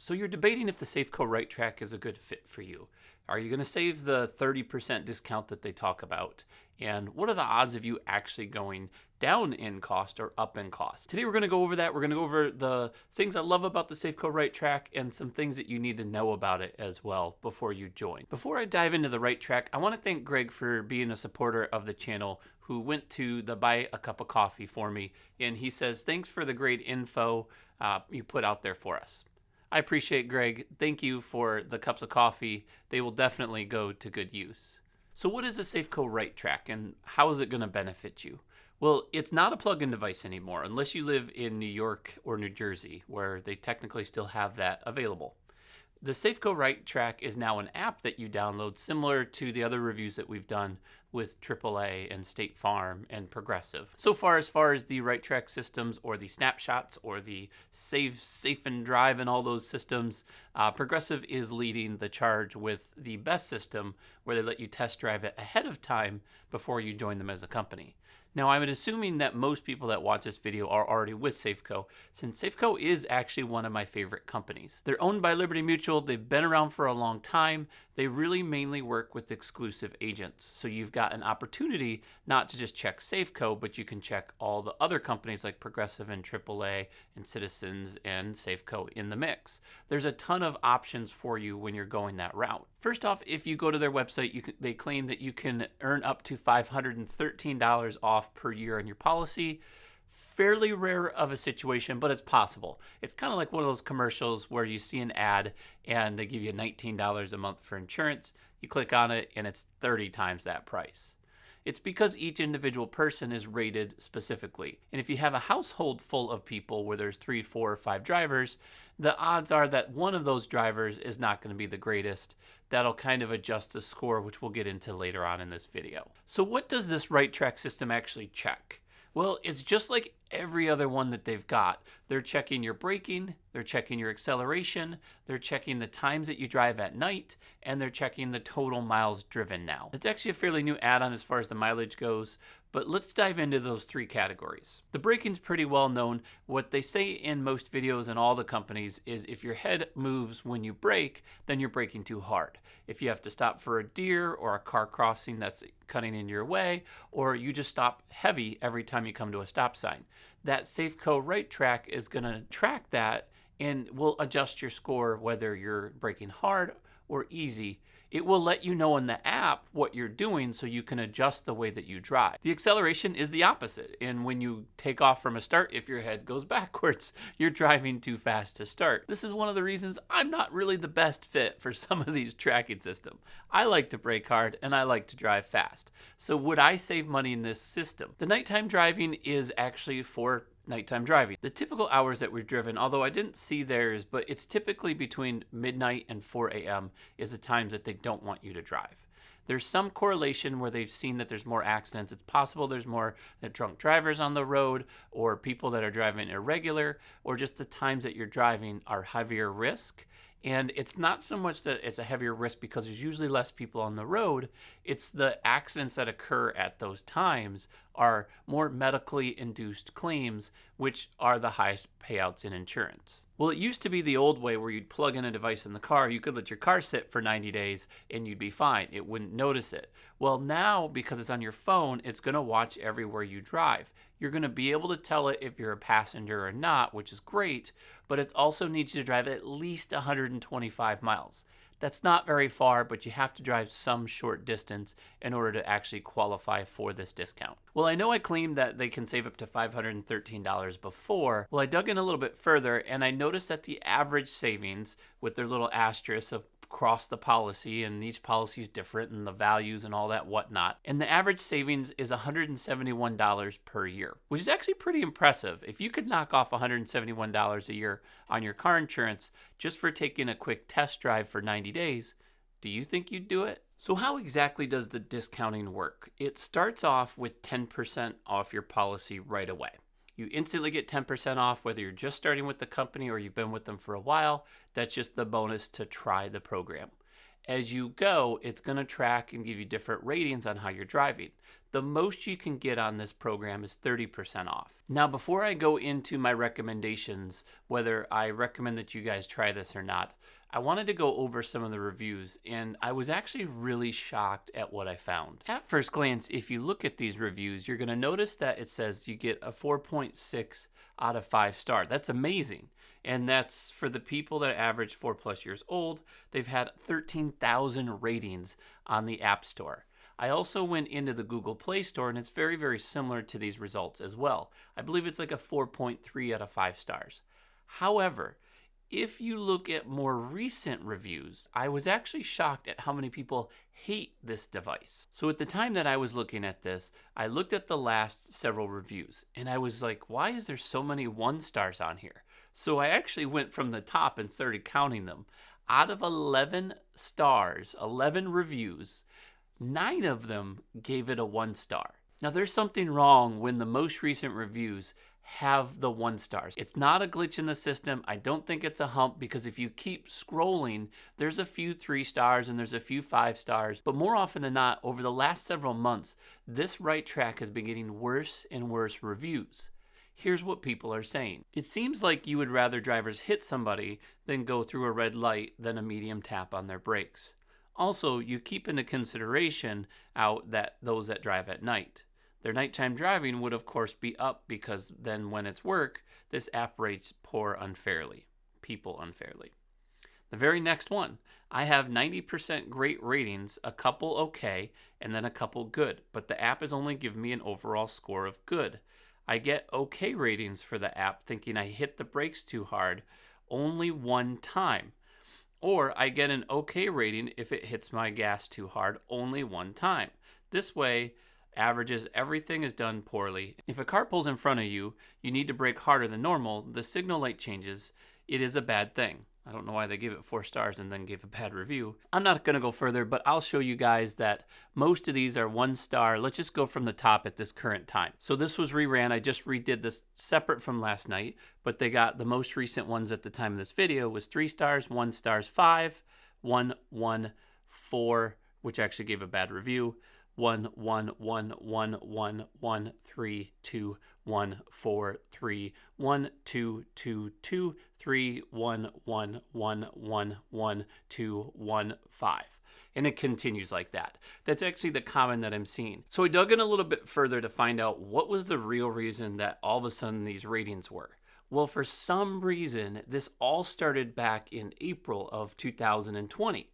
So you're debating if the Safeco Right Track is a good fit for you. Are you going to save the 30% discount that they talk about? And what are the odds of you actually going down in cost or up in cost? Today we're going to go over that. We're going to go over the things I love about the Safeco Right Track and some things that you need to know about it as well before you join. Before I dive into the Right Track, I want to thank Greg for being a supporter of the channel who went to the Buy a Cup of Coffee for me. And he says, thanks for the great info you put out there for us. I appreciate Greg. Thank you for the cups of coffee. They will definitely go to good use. So what is a Safeco Right Track and how is it going to benefit you? Well, it's not a plug-in device anymore unless you live in New York or New Jersey where they technically still have that available. The Safeco Right Track is now an app that you download similar to the other reviews that we've done with AAA and State Farm and Progressive. So far as the Right Track systems or the snapshots or the safe and drive and all those systems, Progressive is leading the charge with the best system where they let you test drive it ahead of time before you join them as a company. Now, I'm assuming that most people that watch this video are already with Safeco, since Safeco is actually one of my favorite companies. They're owned by Liberty Mutual. They've been around for a long time. They really mainly work with exclusive agents. So you've got an opportunity not to just check Safeco, but you can check all the other companies like Progressive and AAA and Citizens and Safeco in the mix. There's a ton of options for you when you're going that route. First off, if you go to their website, they claim that you can earn up to $513 off per year on your policy. Fairly rare of a situation, but it's possible. It's kind of like one of those commercials where you see an ad and they give you $19 a month for insurance. You click on it and it's 30 times that price. It's because each individual person is rated specifically. And if you have a household full of people where there's 3, 4, or 5 drivers, the odds are that one of those drivers is not going to be the greatest. That'll kind of adjust the score, which we'll get into later on in this video. So what does this Right Track system actually check? Well, it's just like every other one that they've got. They're checking your braking, they're checking your acceleration, they're checking the times that you drive at night, and they're checking the total miles driven now. It's actually a fairly new add-on as far as the mileage goes, but let's dive into those 3 categories. The braking's pretty well known. What they say in most videos and all the companies is if your head moves when you brake, then you're braking too hard. If you have to stop for a deer or a car crossing that's cutting in your way, or you just stop heavy every time you come to a stop sign, that Safeco Right Track is going to track that and will adjust your score whether you're braking hard or easy. It will let you know in the app what you're doing so you can adjust the way that you drive. The acceleration is the opposite. And when you take off from a start, if your head goes backwards, you're driving too fast to start. This is one of the reasons I'm not really the best fit for some of these tracking systems. I like to brake hard and I like to drive fast. So would I save money in this system? The nighttime driving is actually for nighttime driving. The typical hours that we've driven, although I didn't see theirs, but it's typically between midnight and 4 a.m. is the times that they don't want you to drive. There's some correlation where they've seen that there's more accidents. It's possible there's more drunk drivers on the road or people that are driving irregular, or just the times that you're driving are heavier risk. And it's not so much that it's a heavier risk because there's usually less people on the road. It's the accidents that occur at those times are more medically induced claims, which are the highest payouts in insurance. Well, it used to be the old way where you'd plug in a device in the car. You could let your car sit for 90 days and you'd be fine. It wouldn't notice it. Well, now, because it's on your phone, it's going to watch everywhere you drive. You're going to be able to tell it if you're a passenger or not, which is great, but it also needs you to drive at least 125 miles. That's not very far, but you have to drive some short distance in order to actually qualify for this discount. Well, I know I claimed that they can save up to $513 before. Well, I dug in a little bit further and I noticed that the average savings with their little asterisk across the policy, and each policy is different and the values and all that whatnot. And the average savings is $171 per year, which is actually pretty impressive. If you could knock off $171 a year on your car insurance just for taking a quick test drive for 90 days, do you think you'd do it? So how exactly does the discounting work? It starts off with 10% off your policy right away. You instantly get 10% off whether you're just starting with the company or you've been with them for a while. That's just the bonus to try the program. As you go, it's going to track and give you different ratings on how you're driving. The most you can get on this program is 30% off. Now, before I go into my recommendations, whether I recommend that you guys try this or not, I wanted to go over some of the reviews, and I was actually really shocked at what I found. At first glance, if you look at these reviews, you're going to notice that it says you get a 4.6 out of 5 star. That's amazing. And that's for the people that average 4+ years old. They've had 13,000 ratings on the App Store. I also went into the Google Play Store, and it's very, very similar to these results as well. I believe it's like a 4.3 out of 5 stars. However, if you look at more recent reviews, I was actually shocked at how many people hate this device. So at the time that I was looking at this, I looked at the last several reviews, and I was like, why is there so many 1 stars on here? So I actually went from the top and started counting them. Out of 11 stars, 11 reviews, 9 of them gave it a 1 star. Now, there's something wrong when the most recent reviews have the 1 stars. It's not a glitch in the system. I don't think it's a hump, because if you keep scrolling, there's a few 3 stars and there's a few 5 stars. But more often than not, over the last several months, this right track has been getting worse and worse reviews. Here's what people are saying. It seems like you would rather drivers hit somebody than go through a red light than a medium tap on their brakes. Also, you keep into consideration out that those that drive at night. Their nighttime driving would of course be up, because then when it's work, this app rates people unfairly. The very next one, I have 90% great ratings, a couple okay, and then a couple good, but the app is only giving me an overall score of good. I get okay ratings for the app, thinking I hit the brakes too hard only 1 time. Or I get an okay rating if it hits my gas too hard only 1 time. This way, averages everything is done poorly. If a car pulls in front of you, you need to brake harder than normal, the signal light changes, it is a bad thing. I don't know why they gave it 4 stars and then gave a bad review. I'm not going to go further, but I'll show you guys that most of these are 1 star. Let's just go from the top at this current time. So this was reran. I just redid this separate from last night, but they got the most recent ones at the time of this video was 3 stars, 1 stars, 5, 1, 1, 4, which actually gave a bad review, 1, 1, 1, 1, 1, 1, 3, 2, 1, 4, 3, 1, 2, 2, 2, 3, 1, 1, 1, 1, 1, 2, 1, 5. And it continues like that. That's actually the comment that I'm seeing. So I dug in a little bit further to find out what was the real reason that all of a sudden these ratings were. Well, for some reason, this all started back in April of 2020.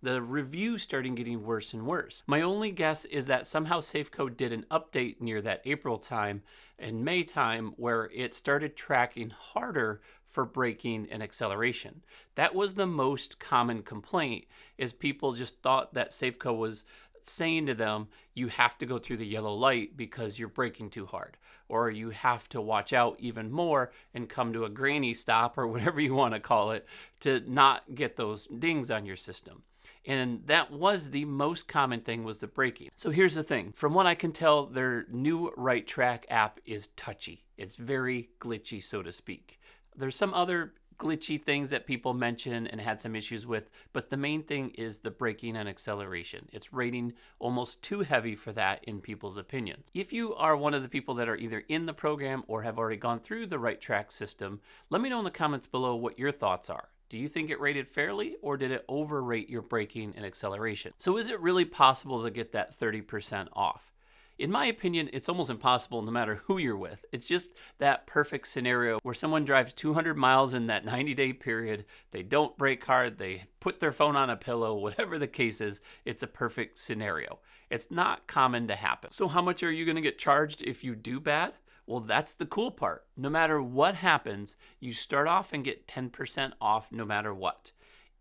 The reviews started getting worse and worse. My only guess is that somehow Safeco did an update near that April time and May time where it started tracking harder for braking and acceleration. That was the most common complaint, is people just thought that Safeco was saying to them, you have to go through the yellow light because you're braking too hard, or you have to watch out even more and come to a granny stop, or whatever you want to call it, to not get those dings on your system. And that was the most common thing, was the braking. So here's the thing. From what I can tell, their new Right Track app is touchy. It's very glitchy, so to speak. There's some other glitchy things that people mention and had some issues with, but the main thing is the braking and acceleration. It's rating almost too heavy for that in people's opinions. If you are one of the people that are either in the program or have already gone through the Right Track system, let me know in the comments below what your thoughts are. Do you think it rated fairly, or did it overrate your braking and acceleration? So is it really possible to get that 30% off? In my opinion, it's almost impossible no matter who you're with. It's just that perfect scenario where someone drives 200 miles in that 90-day period, they don't brake hard, they put their phone on a pillow, whatever the case is, it's a perfect scenario. It's not common to happen. So how much are you going to get charged if you do bad? Well, that's the cool part. No matter what happens, you start off and get 10% off no matter what.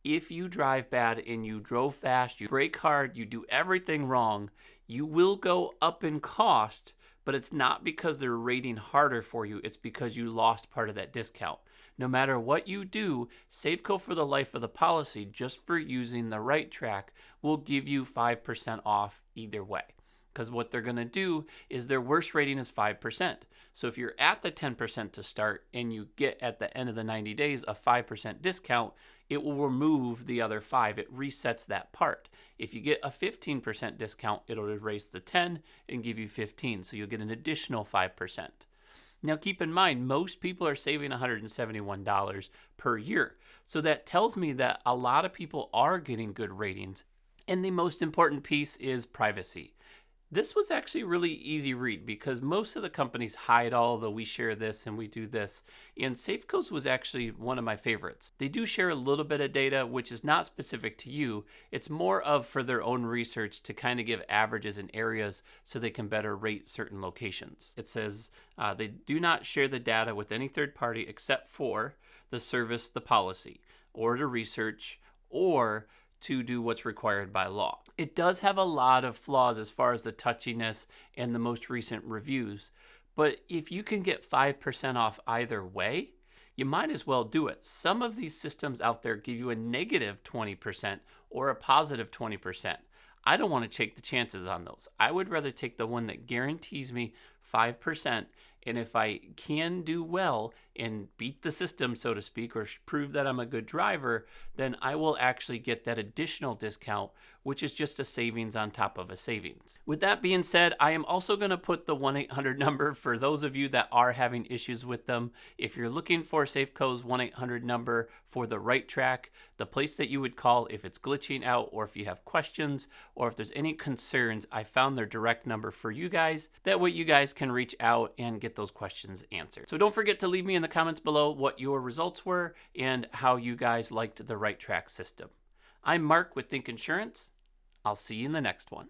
If you drive bad and you drove fast, you brake hard, you do everything wrong, you will go up in cost, but it's not because they're rating harder for you. It's because you lost part of that discount. No matter what you do, Safeco for the life of the policy, just for using the Right Track, will give you 5% off either way. because what they're going to do is their worst rating is 5%. So if you're at the 10% to start and you get at the end of the 90 days a 5% discount, it will remove the other 5. It resets that part. If you get a 15% discount, it'll erase the 10 and give you 15. So you'll get an additional 5%. Now keep in mind, most people are saving $171 per year. So that tells me that a lot of people are getting good ratings. And the most important piece is privacy. This was actually a really easy read because most of the companies hide all the we share this and we do this. And Safeco's was actually one of my favorites. They do share a little bit of data, which is not specific to you. It's more of for their own research to kind of give averages in areas so they can better rate certain locations. It says they do not share the data with any third party except for the service, the policy, or to research, or to do what's required by law. It does have a lot of flaws as far as the touchiness and the most recent reviews, but if you can get 5% off either way, you might as well do it. Some of these systems out there give you a negative 20% or a positive 20%. I don't want to take the chances on those. I would rather take the one that guarantees me 5%. And if I can do well and beat the system, so to speak, or prove that I'm a good driver, then I will actually get that additional discount, which is just a savings on top of a savings. With that being said, I am also going to put the 1-800 number for those of you that are having issues with them. If you're looking for Safeco's 1-800 number for the right track, the place that you would call if it's glitching out or if you have questions or if there's any concerns, I found their direct number for you guys. That way you guys can reach out and get those questions answered. So don't forget to leave me in the comments below what your results were and how you guys liked the right track system. I'm Mark with Think Insurance. I'll see you in the next one.